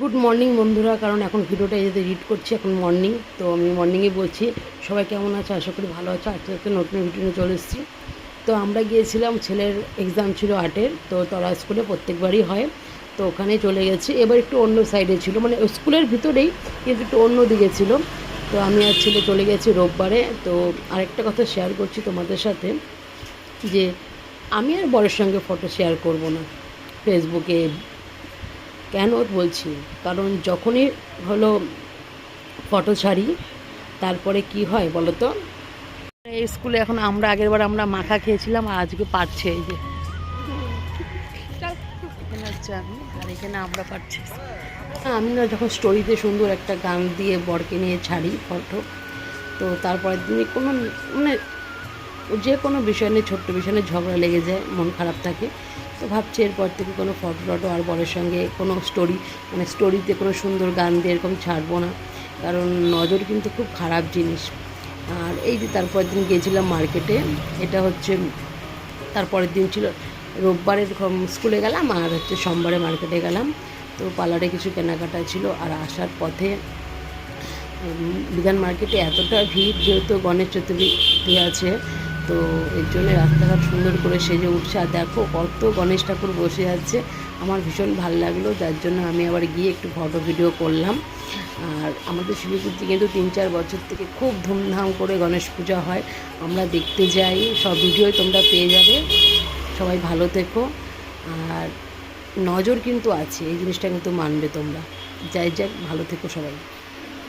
Good morning বন্ধুরা, কারণ এখন ভিডিওটা যেতে এডিট করছি, এখন মর্নিং। তো আমি মর্নিংয়ে বলছি সবাই কেমন আছে, আশা করি ভালো আছে। আজকে একটা নতুন ভিডিও নিয়ে চলে এসেছি। তো আমরা গিয়েছিলাম, ছেলের এক্সাম ছিল আর্টের, তো তরা স্কুলে প্রত্যেকবারই হয়, তো ওখানে চলে গেছি। এবার একটু অন্য সাইডে ছিল, মানে স্কুলের ভিতরেই কিন্তু একটু অন্য দিকে ছিল। তো আমি আর ছেলে চলে গেছি রোববারে। তো আরেকটা কথা শেয়ার করছি তোমাদের সাথে, যে আমি আর বরের সঙ্গে ফটো শেয়ার করব না ফেসবুকে। কেন বলছি, কারণ যখনই হলো ফটো ছাড়ি, তারপরে কি হয় বলো তো। এই স্কুলে এখন আমরা আগেরবার আমরা মাখা খেয়েছিলাম, আর আজকে পাচ্ছে। এই যে এখানে হচ্ছে আমি, আর এখানে আমরা পাচ্ছি। আমি না যখন স্টোরিতে সুন্দর একটা গান দিয়ে বরকে নিয়ে ছাড়ি ফটো, তো তারপরের দিনই কোনো মানে যে কোনো বিষয় নিয়ে, ছোট্ট বিষয় নিয়ে ঝগড়া লেগে যায়, মন খারাপ থাকে। তো ভাবছি এরপর থেকে কোনো ফটো টটো আর বরের সঙ্গে কোনো স্টোরি, মানে স্টোরিতে কোনো সুন্দর গান দিয়ে এরকম ছাড়বো না, কারণ নজর কিন্তু খুব খারাপ জিনিস। আর এই যে তারপরের দিন গিয়েছিলাম মার্কেটে, এটা হচ্ছে তারপরের দিন ছিল রোববারের স্কুলে গেলাম, আর হচ্ছে সোমবারে মার্কেটে গেলাম। তো পার্লারে কিছু কেনাকাটা ছিল, আর আসার পথে বিধান মার্কেটে এতটা ভিড়, যেহেতু গণেশ চতুর্থী আছে, তো এর জন্য রাস্তাঘাট সুন্দর করে সেজে উঠছে। আর দেখো কত গণেশ ঠাকুর বসে আছে, আমার ভীষণ ভালো লাগলো, যার জন্য আমি আবার গিয়ে একটু ফটো ভিডিও করলাম। আর আমাদের শিলিগুড়িতে কিন্তু 3-4 বছর থেকে খুব ধুমধাম করে গণেশ পূজা হয়, আমরা দেখতে যাই, সব ভিডিওই তোমরা পেয়ে যাবে। সবাই ভালো থেকো, আর নজর কিন্তু আছে, এই জিনিসটা কিন্তু মানবে তোমরা। যাই যাক, ভালো থেকো সবাই।